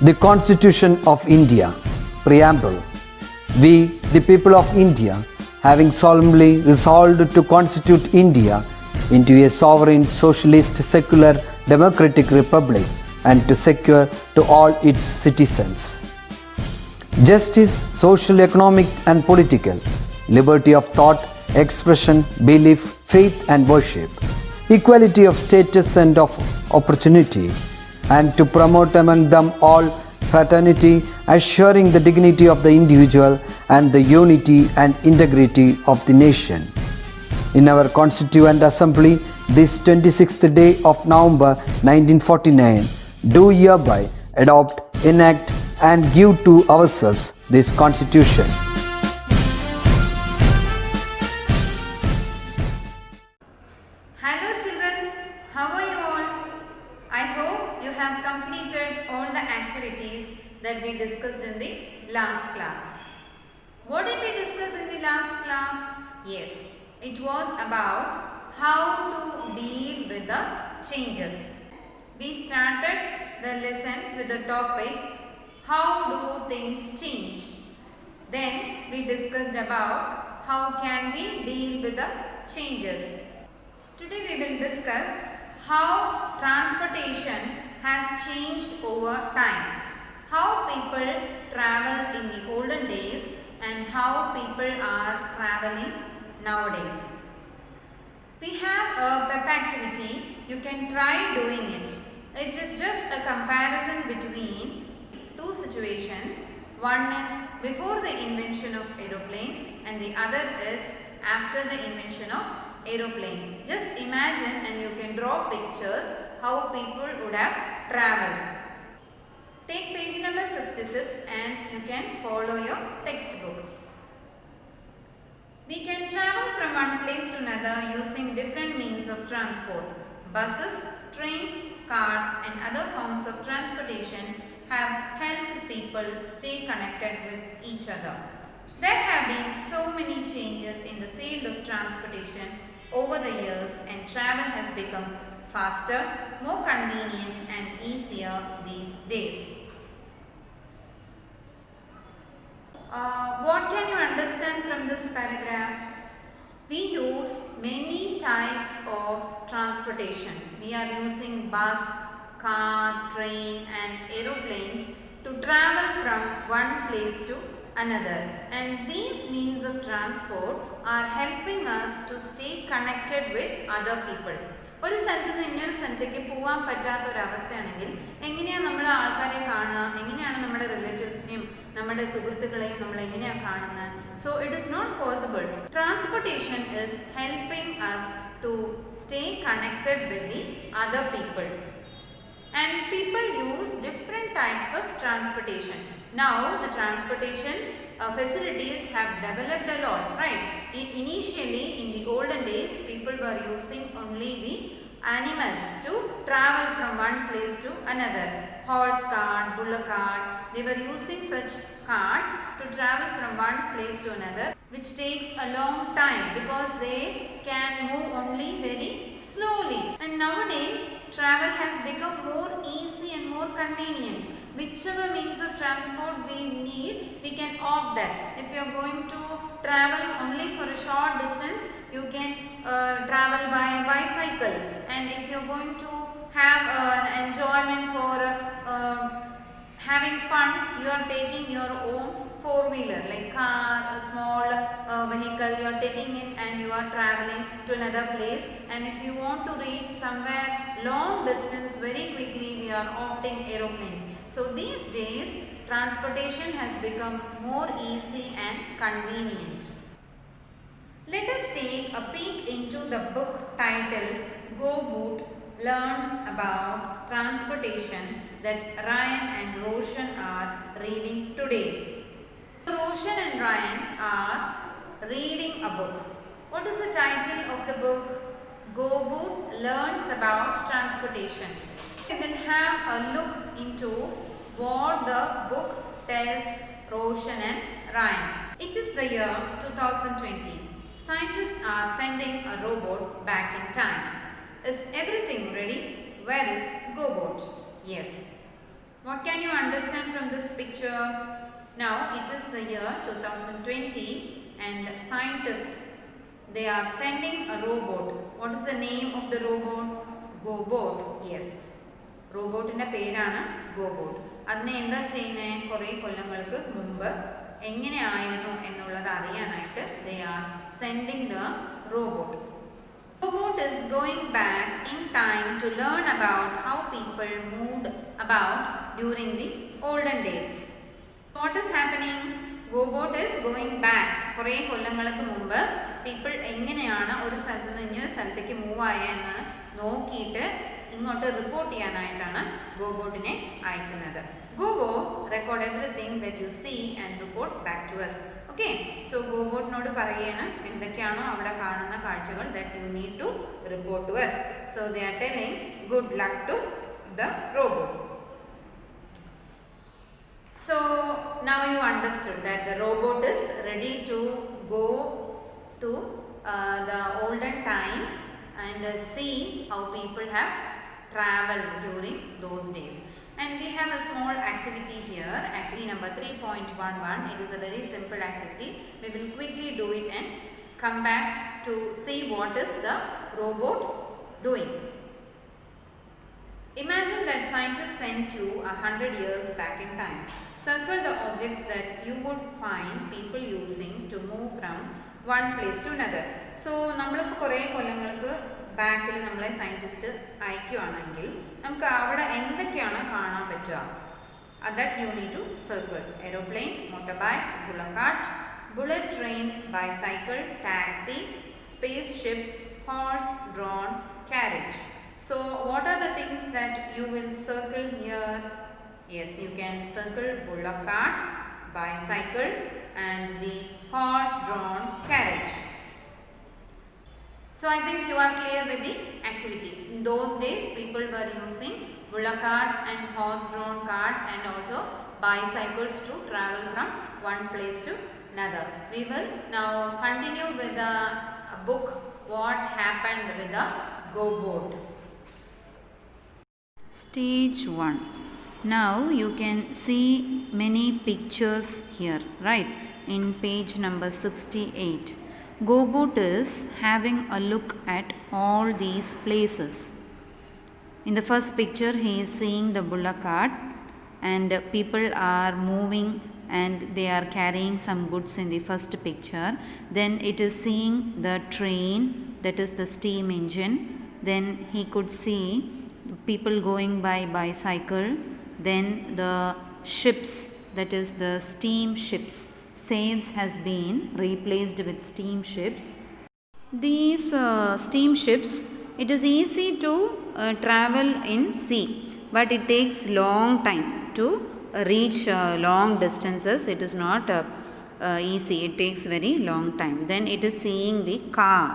The Constitution of India. Preamble. We, the people of India, having solemnly resolved to constitute India into a sovereign, socialist, secular, democratic republic and to secure to all its citizens justice, social, economic and political, liberty of thought, expression, belief, faith and worship, equality of status and of opportunity, and to promote among them all fraternity, assuring the dignity of the individual and the unity and integrity of the nation. In our Constituent Assembly, this 26th day of November 1949, do hereby adopt, enact and give to ourselves this Constitution. Hello children, how are you all? I hope you have completed all the activities that we discussed in the last class. What did we discuss in the last class? Yes, it was about how to deal with the changes. We started the lesson with the topic, how do things change? Then we discussed about how can we deal with the changes. Today we will discuss how transportation has changed over time, how people traveled in the olden days and how people are traveling nowadays. We have a PEP activity, you can try doing it. It is just a comparison between two situations. One is before the invention of aeroplane and the other is after the invention of aeroplane. Just imagine and you can draw pictures how people would have traveled. Take page number 66 and you can follow your textbook. We can travel from one place to another using different means of transport. Buses, trains, cars and other forms of transportation have helped people stay connected with each other. There have been so many changes in the field of transportation over the years and travel has become faster, more convenient and easier these days. What can you understand from this paragraph? We use many types of transportation. We are using bus, car, train and aeroplanes to travel from one place to another, and these means of transport are helping us to stay connected with other people. ഒരു സ്ഥലത്ത് നിന്ന് ഇങ്ങനൊരു സ്ഥലത്തേക്ക് പോകാൻ പറ്റാത്ത ഒരു അവസ്ഥയാണെങ്കിൽ എങ്ങനെയാണ് നമ്മൾ ആൾക്കാരെ കാണുക, എങ്ങനെയാണ് നമ്മുടെ റിലേറ്റീവ്സിനെയും നമ്മുടെ സുഹൃത്തുക്കളെയും നമ്മൾ എങ്ങനെയാണ് കാണുന്നത്? So it is not possible. Transportation is helping us to stay connected with the other people. And people use different types of transportation. Now the transportation facilities have developed a lot, right? Initially in the olden days people were using only the animals to travel from one place to another. Horse cart, bullock cart, they were using such carts to travel from one place to another, which takes a long time because they can move only very slowly. And nowadays travel has become more easy and more convenient. Whichever means of transport we need, we can opt that. If you are going to travel only for a short distance, you can travel by bicycle. And if you are going to have an enjoyment for having fun, you are taking your own four-wheeler like car, a small vehicle, you are taking it and you are traveling to another place. And if you want to reach somewhere long distance very quickly, we are opting aeroplanes. So these days transportation has become more easy and convenient. Let us take a peek into the book titled Go Boot Learns About Transportation that Ryan and Roshan are reading today. Roshan and Ryan are reading a book. What is the title of the book? Go Boot Learns About Transportation. We will have a look into what the book tells Roshan and Ryan. It is the year 2020. Scientists are sending a robot back in time. Is everything ready? Where is GoBot? Yes. What can you understand from this picture? Now it is the year 2020 and scientists, they are sending a robot. What is the name of the robot? GoBot. Yes. റോബോട്ടിൻ്റെ പേരാണ് ഗോബോട്ട്. അതിനെ എന്താ ചെയ്യുന്നത്? കുറേ കൊല്ലങ്ങൾക്ക് മുമ്പ് എങ്ങനെയായിരുന്നു എന്നുള്ളത് അറിയാനായിട്ട് they are sending the robot. Robot is going back in time to learn about how people moved about during the olden days. What is happening? GoBot is going back. കുറേ കൊല്ലങ്ങൾക്ക് മുമ്പ് people എങ്ങനെയാണ് ഒരു സ്ഥലത്ത് നിന്ന് ഇനിയൊരു സ്ഥലത്തേക്ക് മൂവ് ആയെന്ന് നോക്കിയിട്ട് ഇങ്ങോട്ട് റിപ്പോർട്ട് ചെയ്യാനായിട്ടാണ് ഗോബോട്ടിനെ അയക്കുന്നത്. GoBot record everything that you see and report back to us. Okay, so ഗോബോട്ടിനോട് പറയാണ് എന്തൊക്കെയാണോ അവിടെ കാണുന്ന കാഴ്ചകൾ that you need to report to us. So they are telling good luck to the robot. So now you understood that the robot is ready to go to the olden time and see how people have traveled during those days. And we have a small activity here, activity number 3.11. It is a very simple activity. We will quickly do it and come back to see what is the robot doing. Imagine that scientists sent you 100 years back in time. Circle the objects that you would find people using to move from one place to another. So, നമ്മളിപ്പോൾ കുറേ കൊല്ലങ്ങൾക്ക് ബാക്കിൽ നമ്മളെ scientist അയക്കുകയാണെങ്കിൽ നമുക്ക് അവിടെ എന്തൊക്കെയാണ് കാണാൻ പറ്റുക? That you need to circle. Aeroplane, motorbike, bullet cart, bullet train, bicycle, taxi, spaceship, horse drawn carriage. So what are the things that you will circle here? Yes, you can circle bullock cart, bicycle and the horse drawn carriage. So I think you are clear with the activity. In those days people were using bullock cart and horse drawn carts and also bicycles to travel from one place to another. We will now continue with the book what happened with the GoBot. Stage 1. Now you can see many pictures here, right? In page number 68. GoBot is having a look at all these places. In the first picture he is seeing the bullock cart and people are moving and they are carrying some goods in the first picture. Then it is seeing the train, that is the steam engine. Then he could see people going by bicycle. Then the ships, that is the steam ships. Sails has been replaced with steamships. These steamships, it is easy to travel in sea, but it takes long time to reach long distances. It is not easy. It takes very long time. Then it is seeing the car.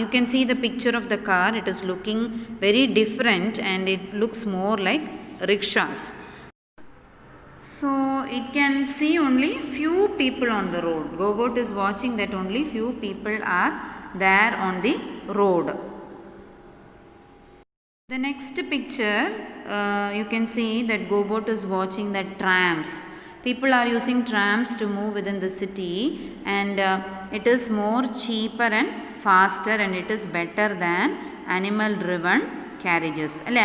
You can see the picture of the car. It is looking very different and it looks more like rickshaws. So it can see only few people on the road. GoBot is watching that only few people are there on the road. The next picture you can see that GoBot is watching the trams. People are using trams to move within the city and it is more cheaper and faster and it is better than animal driven carriages. അല്ലെ,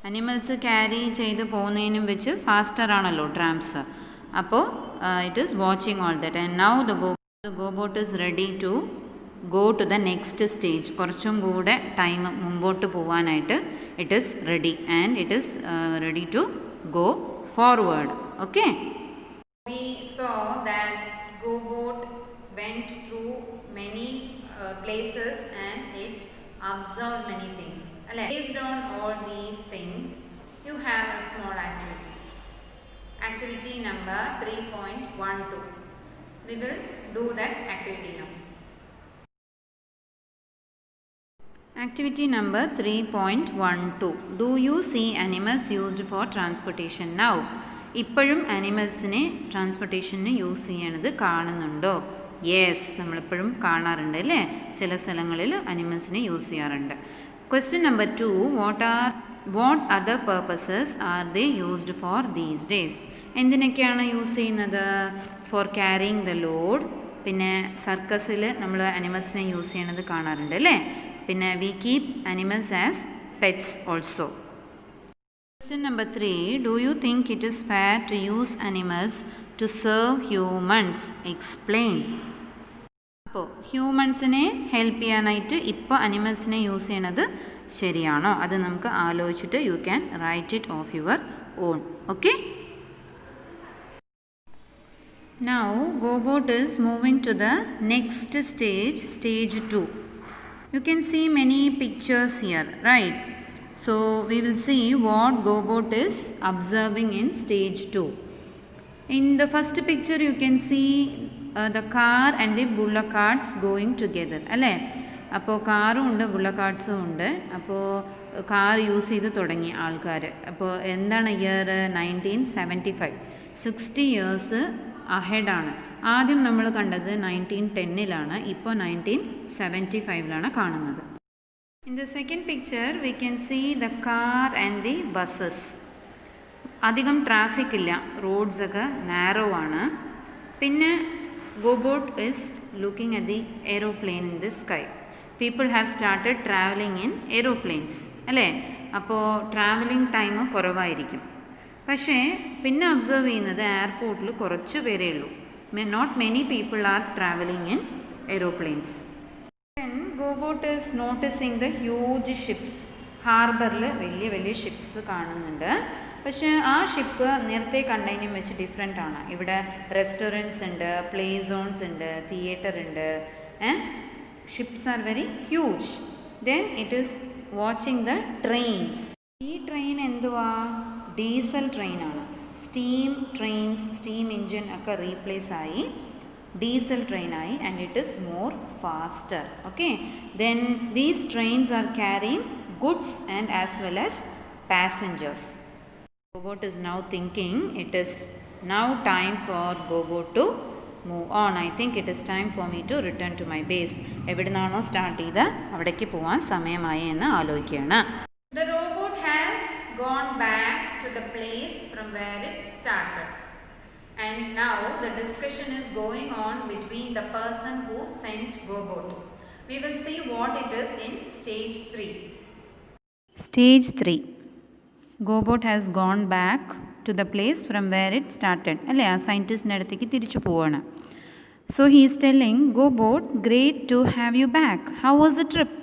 animals carry ചെയ്ത് പോകുന്നതിനും വെച്ച് faster ആണല്ലോ trams. അപ്പോൾ it is watching all that and now the GoBot is ready to go to the next stage. കുറച്ചും കൂടെ time മുമ്പോട്ട് പോകാനായിട്ട് it is ready and it is ready to go forward. Okay, we saw that GoBot went through many places and it observed many things. Based on all these things, you have a small activity. Activity number 3.12. We will do that activity now. Activity number 3.12. Do you see animals used for transportation now? ഇപ്പോഴും ആനിമൽസിനെ ട്രാൻസ്പോർട്ടേഷന് use ചെയ്യണത് കാണുന്നുണ്ടോ? Yes, നമ്മളിപ്പോഴും കാണാറുണ്ട് അല്ലേ, ചില സ്ഥലങ്ങളിൽ ആനിമൽസിനെ use ചെയ്യാറുണ്ട്. Question number 2. What are what other purposes are they used for these days? എന്തിനൊക്കെയാണ് യൂസ് ചെയ്യുന്നത്? For carrying the load. പിന്നെ സർക്കസിൽ നമ്മൾ അനിമൽസിനെ യൂസ് ചെയ്യണത് കാണാറുണ്ട് അല്ലേ? പിന്നെ we keep animals as pets also. Question number 3. Do you think it is fair to use animals to serve humans? Explain. അപ്പോൾ ഹ്യൂമൻസിനെ ഹെൽപ്പ് ചെയ്യാനായിട്ട് ഇപ്പോൾ അനിമൽസിനെ യൂസ് ചെയ്യണത് ശരിയാണോ? അത് നമുക്ക് ആലോചിച്ചിട്ട് you can write it off your own. Okay. Now GoBot is moving to the next stage, stage 2. You can see many pictures here, right? So we will see what GoBot is observing in stage 2. In the first picture you can see the car and the bullock carts going together, അല്ലേ? അപ്പോൾ കാറും ഉണ്ട് ബുള്ളക്ക് കാർട്സും ഉണ്ട്. അപ്പോൾ car use ചെയ്ത് തുടങ്ങി ആൾക്കാർ. അപ്പോൾ എന്താണ് ഇയർ? 1975. 60 ഇയേഴ്സ് അഹെഡാണ്. ആദ്യം നമ്മൾ കണ്ടത് 1910-ലാണ്, ഇപ്പോൾ 1975-ലാണ് കാണുന്നത്. In the second picture we can see the car and the buses. അധികം ട്രാഫിക് ഇല്ല, റോഡ്സ് ഒക്കെ നാരോ ആണ്. പിന്നെ GoBot is looking at the aeroplane in the sky. People have started traveling in aeroplanes, അല്ലേ? അപ്പോൾ ട്രാവലിംഗ് ടൈം കുറവായിരിക്കും. പക്ഷേ പിന്നെ ഒബ്സർവ് ചെയ്യുന്നത് എയർപോർട്ടിൽ കുറച്ച് പേരേ ഉള്ളൂ. Not many people are travelling in aeroplanes. Then GoBot is noticing the huge ships. ഹാർബറിൽ വലിയ വലിയ ഷിപ്സ് കാണുന്നുണ്ട്. പക്ഷേ ആ ഷിപ്പ് നേരത്തെ കണ്ടതിനും വെച്ച് ഡിഫറെൻ്റ് ആണ്. ഇവിടെ റെസ്റ്റോറൻറ്റ്സ് ഉണ്ട്, പ്ലേ സോൺസ് ഉണ്ട്, തിയേറ്റർ ഉണ്ട്. Ships are very huge. Then it is watching the trains. ഈ ട്രെയിൻ എന്തുവാ? ഡീസൽ ട്രെയിനാണ്. സ്റ്റീം ട്രെയിൻസ്, സ്റ്റീം എൻജിൻ ഒക്കെ റീപ്ലേസ് ആയി diesel train and it is more faster. Okay, then these trains are carrying goods and as well as passengers. GoBot is now thinking it is now time for GoBot to move on. I think it is time for me to return to my base. എവിടുന്നാണോ start ചെയ്ത് അവിടേക്ക് പോകാൻ സമയമായി എന്ന് ആലോചിക്കുകയാണ്. The robot has gone back to the place from where it started. And now the discussion is going on between the person who sent GoBot. We will see what it is in stage 3. Stage 3. GoBot has gone back to the place from where it started. അല്ലേ? ആ സയൻറ്റിസ്റ്റിൻ്റെ അടുത്തേക്ക് തിരിച്ചു പോവാണ്. So he is telling GoBot, great to have you back. How was the trip?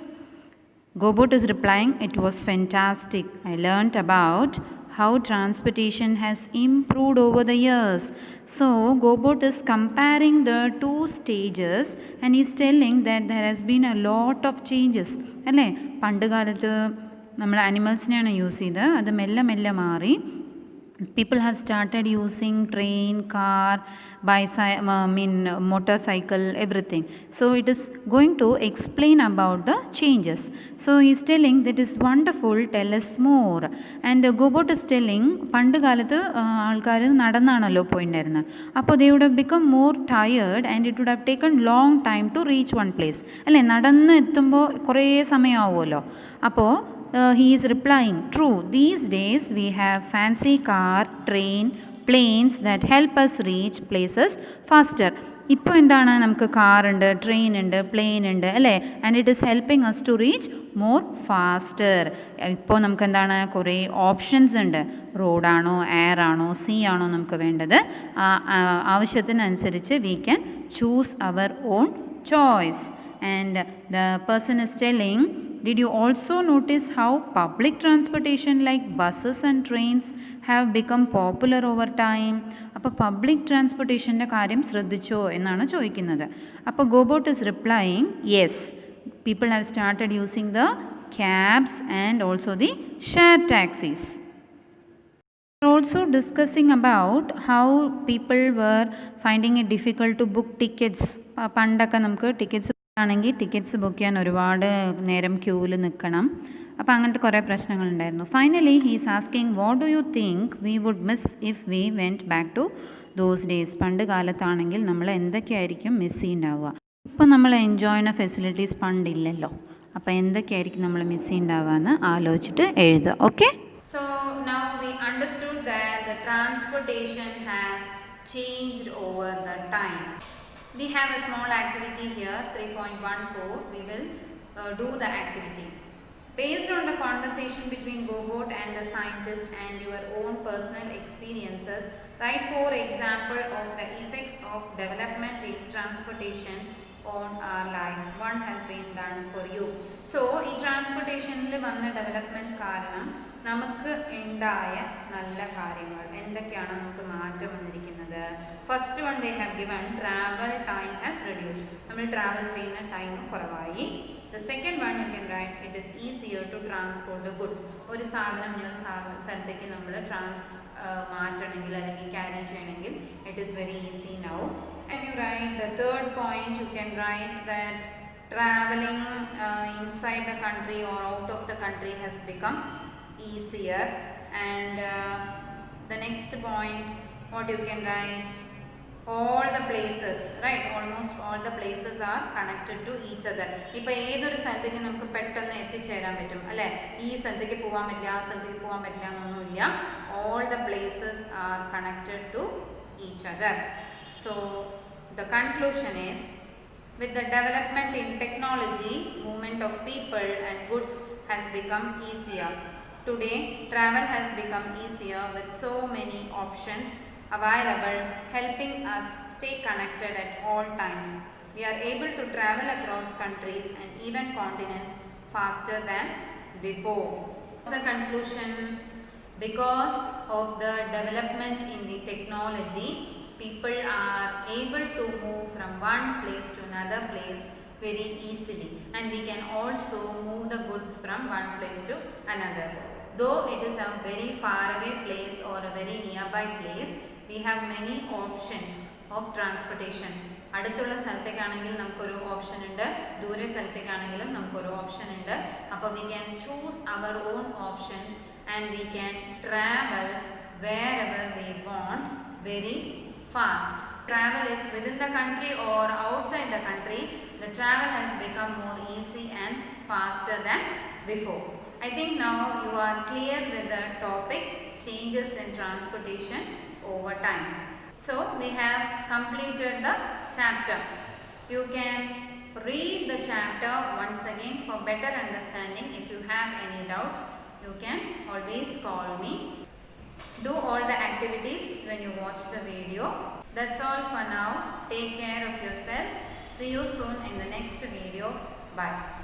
GoBot is replying, it was fantastic. I learnt about how transportation has improved over the years. So GoBot is comparing the two stages and he is telling that there has been a lot of changes. അല്ലേ? പണ്ട് കാലത്ത് നമ്മൾ അനിമൽസിനെയാണ് use ചെയ്ത്, അത് മെല്ലെ മെല്ലെ മാറി. People have started using train, car, motorcycle, everything. So it is going to explain about the changes. So he is telling that is wonderful, tell us more. And GoBot is telling പണ്ട് കാലത്ത് ആൾക്കാർ നടന്നാണല്ലോ പോയിട്ടുണ്ടായിരുന്നത്. അപ്പോൾ they would have become more tired and it would have taken long time to reach one place. അല്ലേ? നടന്ന് എത്തുമ്പോൾ കുറേ സമയമാവുമല്ലോ. അപ്പോൾ he is replying, true, these days we have fancy car, train, planes that help us reach places faster. ഇപ്പോൾ എന്താണ്? നമുക്ക് car ഉണ്ട്, train ഉണ്ട്, പ്ലെയിൻ ഉണ്ട്, അല്ലേ? And it is helping us to reach more faster. ഇപ്പോൾ നമുക്ക് എന്താണ്? കുറേ ഓപ്ഷൻസ് ഉണ്ട്. റോഡാണോ, എയർ ആണോ, സീ ആണോ നമുക്ക് വേണ്ടത്? ആവശ്യത്തിനനുസരിച്ച് we can choose our own choice. And the person is telling, did you also notice how public transportation like buses and trains have become popular over time? അപ്പോൾ പബ്ലിക് ട്രാൻസ്പോർട്ടേഷൻ്റെ കാര്യം ശ്രദ്ധിച്ചോ എന്നാണ് ചോദിക്കുന്നത്. അപ്പോൾ GoBot is replying, yes, people have started using the cabs and also the shared taxis. We are also discussing about how people were finding it difficult to book tickets. പണ്ടൊക്കെ നമുക്ക് tickets ആണെങ്കിൽ tickets book ചെയ്യാൻ ഒരുപാട് നേരം ക്യൂവിൽ നിൽക്കണം. അപ്പോൾ അങ്ങനത്തെ കുറേ പ്രശ്നങ്ങളുണ്ടായിരുന്നു. Finally he is asking, what do you think we would miss if we went back to those days? പണ്ട് കാലത്താണെങ്കിൽ നമ്മൾ എന്തൊക്കെയായിരിക്കും മിസ് ചെയ്യുന്നുണ്ടാവുക? ഇപ്പോൾ നമ്മൾ എൻജോയ് ചെയ്യുന്ന ഫെസിലിറ്റീസ് പണ്ടില്ലല്ലോ. അപ്പോൾ എന്തൊക്കെയായിരിക്കും നമ്മൾ മിസ് ചെയ്യുന്നുണ്ടാവുകയെന്ന് ആലോചിച്ചിട്ട് എഴുതുക. Okay. So now we understood that the transportation has changed over the time. We have a small activity here, 3.14. We will do the activity. Based on the conversation between Gobot and the scientist and your own personal experiences, write 4 examples of the effects of development in transportation on our life. One has been done for you. So, ഈ ട്രാൻസ്പോർട്ടേഷനിൽ വന്ന development കാരണം നമുക്ക് ഉണ്ടായ നല്ല കാര്യങ്ങൾ എന്തൊക്കെയാണ് നമുക്ക് മാറ്റം വന്നിരിക്കുന്നത്. First one they have given travel time has reduced. നമ്മൾ ട്രാവൽ ചെയ്യുന്ന ടൈം കുറവായി. The second one you can write, it is easier to transport the goods. ഒരു സാധനം ഒരു സ്ഥലത്തേക്ക് നമ്മൾ മാറ്റണമെങ്കിൽ അല്ലെങ്കിൽ ക്യാരി ചെയ്യണമെങ്കിൽ it is very easy now. And you write the third point, you can write that traveling inside the country or out of the country has become easier. And the next point, what you can write, all the places, right, almost all the places are connected to each other. ഇപ്പോൾ ഏതൊരു സ്ഥലത്തേക്ക് നമുക്ക് പെട്ടെന്ന് എത്തിച്ചേരാൻ പറ്റും അല്ലേ. ഈ സ്ഥലത്തേക്ക് പോകാൻ പറ്റില്ല, ആ സ്ഥലത്തേക്ക് പോകാൻ പറ്റില്ല എന്നൊന്നുമില്ല. all the places are connected to each other. So the conclusion is, with the development in technology, movement of people and goods has become easier. Today, travel has become easier with so many options available, helping us stay connected at all times. We are able to travel across countries and even continents faster than before. The conclusion, because of the development in the technology, people are able to move from one place to another place very easily, and we can also move the goods from one place to another. Though it is a very far away place or a very nearby place, we have many options of transportation. അടുത്തുള്ള സ്ഥലത്തേക്കാണെങ്കിൽ നമുക്കൊരു option ഉണ്ട്, ദൂരെ സ്ഥലത്തേക്കാണെങ്കിലും നമുക്കൊരു option ഉണ്ട്. അപ്പോൾ we can choose our own options and we can travel wherever we want very fast. Travel is within the country or outside the country. The travel has become more easy and faster than before. I think now you are clear with the topic changes in transportation over time. So we have completed the chapter. You can read the chapter once again for better understanding. If you have any doubts, you can always call me. Do all the activities when you watch the video. That's all for now. Take care of yourself. See you soon in the next video. Bye.